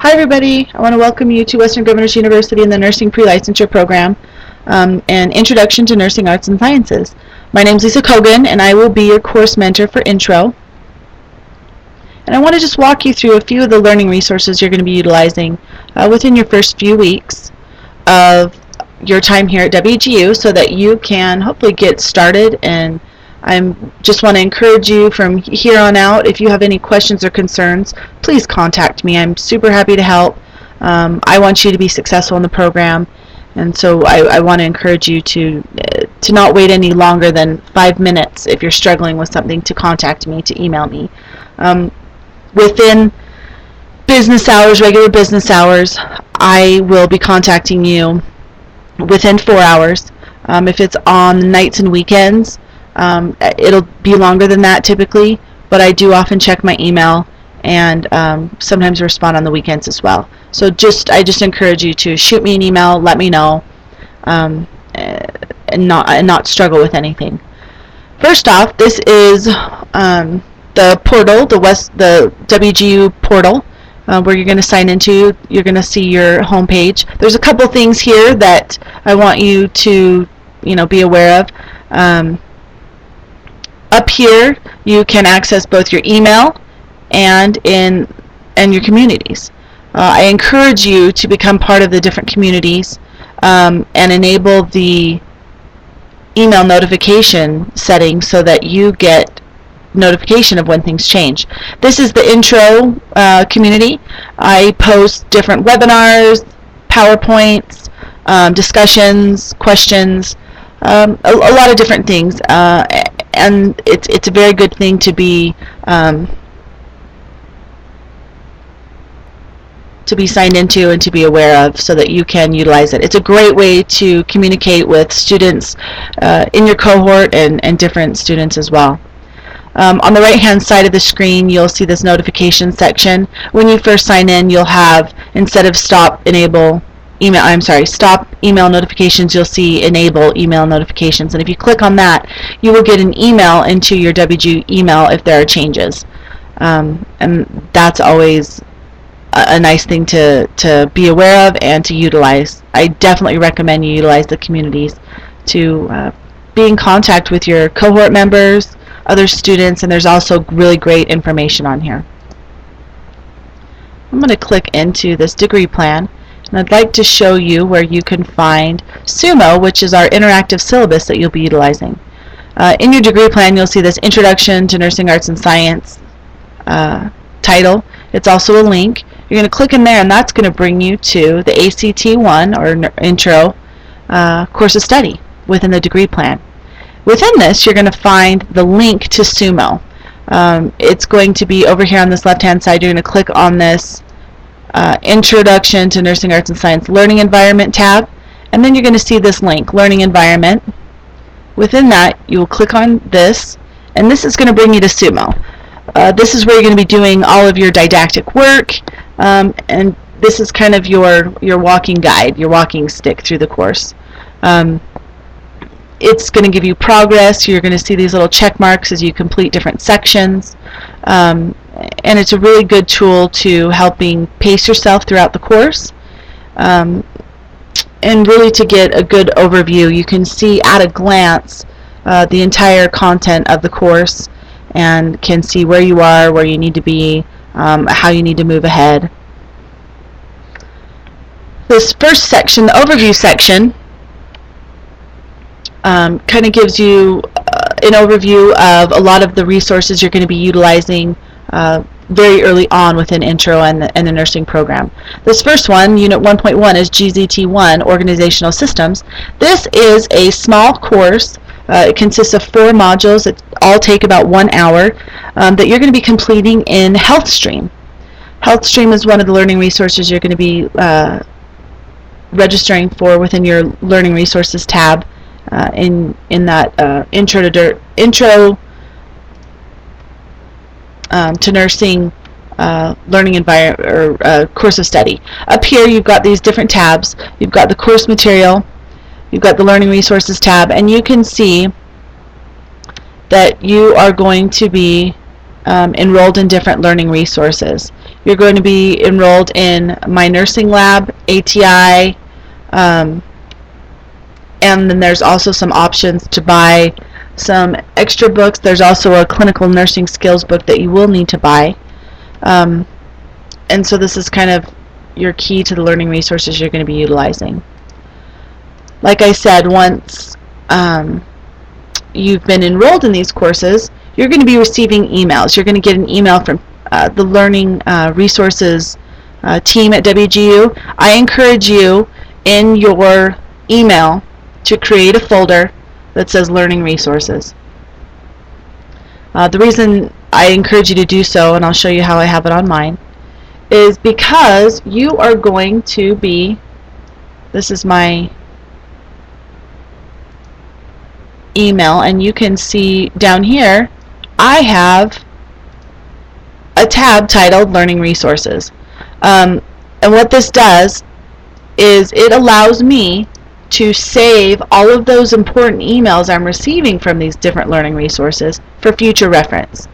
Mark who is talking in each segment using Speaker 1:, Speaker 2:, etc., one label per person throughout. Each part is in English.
Speaker 1: Hi everybody, I want to welcome you to Western Governors University in the Nursing Pre-Licensure Program and Introduction to Nursing Arts and Sciences. My name is Lisa Kogan and I will be your course mentor for Intro. And I want to just walk you through a few of the learning resources you're going to be utilizing within your first few weeks of your time here at WGU so that you can hopefully get started. And I just want to encourage you from here on out, if you have any questions or concerns, please contact me. I'm super happy to help. I want you to be successful in the program, and so I want to encourage you to not wait any longer than 5 minutes if you're struggling with something, to contact me, to email me. Within business hours, regular business hours, I will be contacting you within 4 hours. If it's on nights and weekends, it'll be longer than that typically, but I do often check my email and sometimes respond on the weekends as well. So I just encourage you to shoot me an email, let me know, and not struggle with anything. First off, this is the portal, the WGU portal, where you're going to sign into. You're going to see your home page. There's a couple things here that I want you to be aware of. Up here, you can access both your email and your communities. I encourage you to become part of the different communities and enable the email notification setting so that you get notification of when things change. This is the Intro community. I post different webinars, PowerPoints, discussions, questions, a lot of different things. And it's a very good thing to be signed into and to be aware of so that you can utilize it. It's a great way to communicate with students in your cohort and different students as well. On the right hand side of the screen, you'll see this notification section. When you first sign in, you'll have, instead of stop email notifications, you'll see enable email notifications, and if you click on that, you will get an email into your WGU email if there are changes, and that's always a nice thing to be aware of and to utilize. I definitely recommend you utilize the communities to be in contact with your cohort members, other students, and there's also really great information on here. I'm going to click into this degree plan. And I'd like to show you where you can find SUMO, which is our interactive syllabus that you'll be utilizing. In your degree plan, you'll see this Introduction to Nursing Arts and Science title. It's also a link. You're going to click in there, and that's going to bring you to the ACT1, or Intro, course of study within the degree plan. Within this, you're going to find the link to SUMO. It's going to be over here on this left-hand side. You're going to click on this Introduction to Nursing Arts and Science Learning Environment tab, and then you're going to see this link, Learning Environment. Within that, you will click on this, and this is going to bring you to SUMO. This is where you're going to be doing all of your didactic work, and this is kind of your walking guide, your walking stick through the course. It's going to give you progress. You're going to see these little check marks as you complete different sections. And it's a really good tool to helping pace yourself throughout the course, and really to get a good overview. You can see at a glance the entire content of the course and can see where you are, where you need to be, how you need to move ahead. This first section, the overview section, kind of gives you an overview of a lot of the resources you're going to be utilizing very early on within Intro and the nursing program. This first one, Unit 1.1, is GZT1, Organizational Systems. This is a small course. It consists of 4 modules that all take about 1 hour that you're going to be completing in HealthStream. HealthStream is one of the learning resources you're going to be registering for within your Learning Resources tab in that Intro to Nursing Learning Environment or course of study. Up here you've got these different tabs. You've got the course material, you've got the Learning Resources tab, and you can see that you are going to be enrolled in different learning resources. You're going to be enrolled in My Nursing Lab, ATI, and then there's also some options to buy some extra books. There's also a clinical nursing skills book that you will need to buy. And so this is kind of your key to the learning resources you're going to be utilizing. Like I said, once you've been enrolled in these courses, you're going to be receiving emails. You're going to get an email from the Learning Resources team at WGU. I encourage you in your email to create a folder that says Learning Resources. The reason I encourage you to do so, and I'll show you how I have it on mine, is because you are going to be, this is my email, and you can see down here I have a tab titled Learning Resources. And what this does is it allows me to save all of those important emails I'm receiving from these different learning resources for future reference.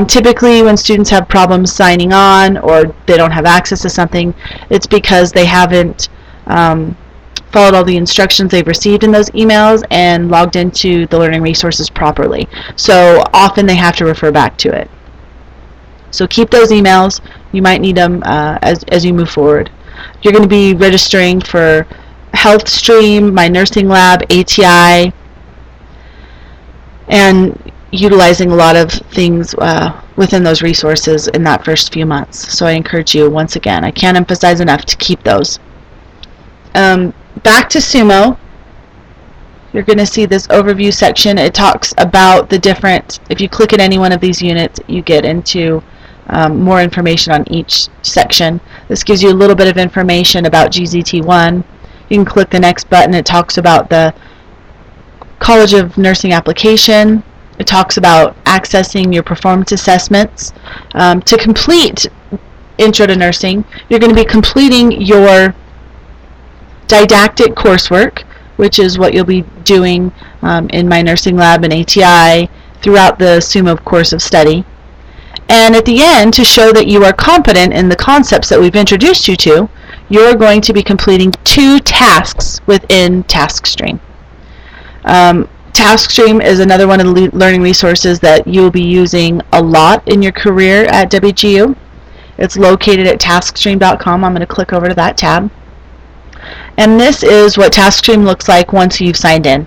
Speaker 1: Typically when students have problems signing on or they don't have access to something, it's because they haven't followed all the instructions they've received in those emails and logged into the learning resources properly. So often they have to refer back to it. So keep those emails. You might need them as you move forward. You're going to be registering for HealthStream, My Nursing Lab, ATI, and utilizing a lot of things within those resources in that first few months. So I encourage you, once again, I can't emphasize enough to keep those. Back to Sumo, you're going to see this overview section. It talks about the different, if you click at any one of these units, you get into more information on each section. This gives you a little bit of information about GZT1. You can click the next button. It talks about the College of Nursing application. It talks about accessing your performance assessments. To complete Intro to Nursing, you're going to be completing your didactic coursework, which is what you'll be doing in My Nursing Lab and ATI throughout the Sumo course of study. And at the end, to show that you are competent in the concepts that we've introduced you to, you're going to be completing 2 tasks within TaskStream. TaskStream is another one of the learning resources that you'll be using a lot in your career at WGU. It's located at taskstream.com. I'm going to click over to that tab. And this is what TaskStream looks like once you've signed in.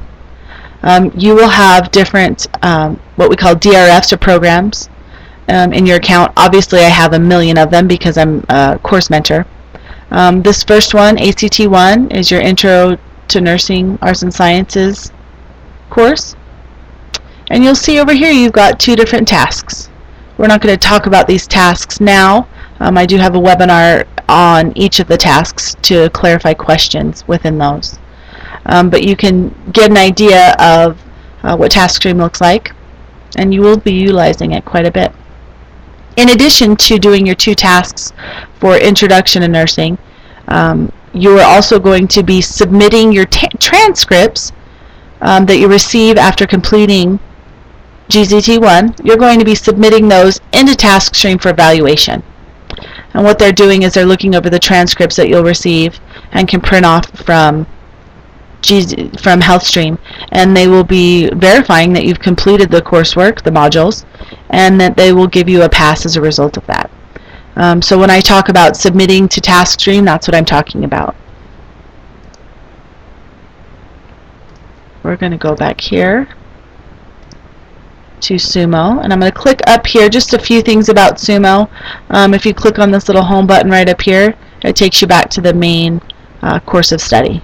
Speaker 1: You will have different what we call DRFs, or programs, in your account. Obviously I have a million of them because I'm a course mentor. This first one, ACT1, is your Intro to Nursing Arts and Sciences course. And you'll see over here you've got 2 different tasks. We're not going to talk about these tasks now. I do have a webinar on each of the tasks to clarify questions within those. But you can get an idea of what TaskStream looks like, and you will be utilizing it quite a bit. In addition to doing your 2 tasks for Introduction to Nursing, you are also going to be submitting your transcripts that you receive after completing GZT1. You're going to be submitting those into TaskStream for evaluation. And what they're doing is they're looking over the transcripts that you'll receive and can print off from HealthStream, and they will be verifying that you've completed the coursework, the modules, and that they will give you a pass as a result of that. So when I talk about submitting to TaskStream, that's what I'm talking about. We're going to go back here to Sumo, and I'm going to click up here just a few things about Sumo. If you click on this little home button right up here, it takes you back to the main course of study.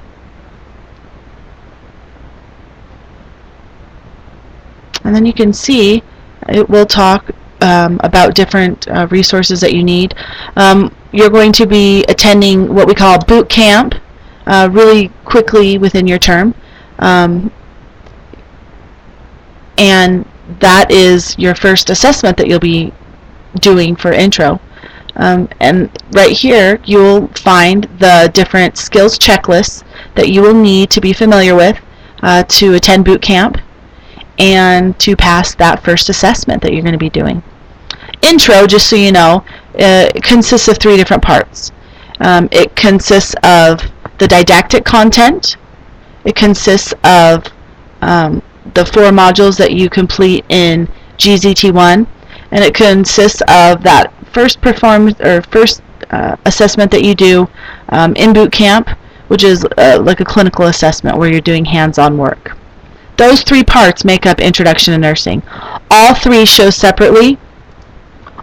Speaker 1: And then you can see it will talk about different resources that you need. You're going to be attending what we call boot camp really quickly within your term. And that is your first assessment that you'll be doing for Intro. And right here you'll find the different skills checklists that you will need to be familiar with to attend boot camp and to pass that first assessment that you're going to be doing. Intro, just so you know, consists of 3 different parts. It consists of the didactic content. It consists of the 4 modules that you complete in GZT1, and it consists of that first assessment that you do in boot camp, which is like a clinical assessment where you're doing hands-on work. Those 3 parts make up Introduction to Nursing. All 3 show separately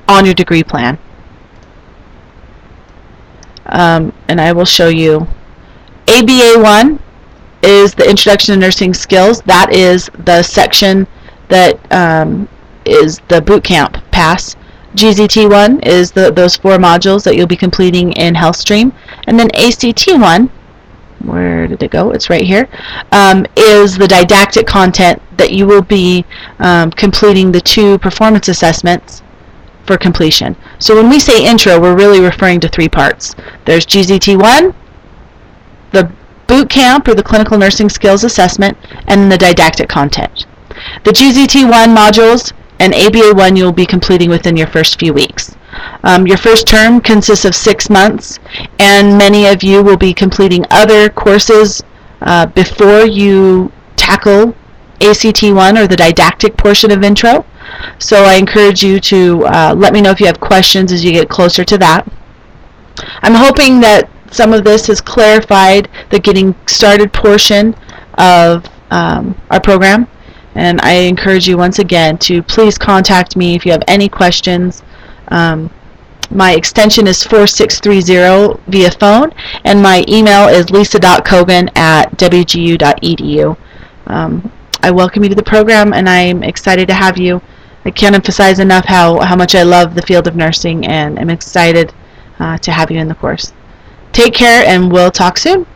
Speaker 1: on your degree plan. And I will show you. ABA1 is the Introduction to Nursing Skills. That is the section that is the boot camp pass. GZT1 is those 4 modules that you'll be completing in HealthStream. And then ACT1, where did it go? It's right here, is the didactic content that you will be completing the 2 performance assessments for completion. So when we say intro, we're really referring to 3 parts. There's GZT1, the boot camp or the clinical nursing skills assessment, and the didactic content. The GZT1 modules and ABA1 you'll be completing within your first few weeks. Your first term consists of 6 months, and many of you will be completing other courses before you tackle ACT1 or the didactic portion of intro. So I encourage you to let me know if you have questions as you get closer to that. I'm hoping that some of this has clarified the getting started portion of our program, and I encourage you once again to please contact me if you have any questions. My extension is 4630 via phone, and my email is lisa.cogan@wgu.edu. I welcome you to the program, and I'm excited to have you. I can't emphasize enough how much I love the field of nursing, and I'm excited to have you in the course. Take care, and we'll talk soon.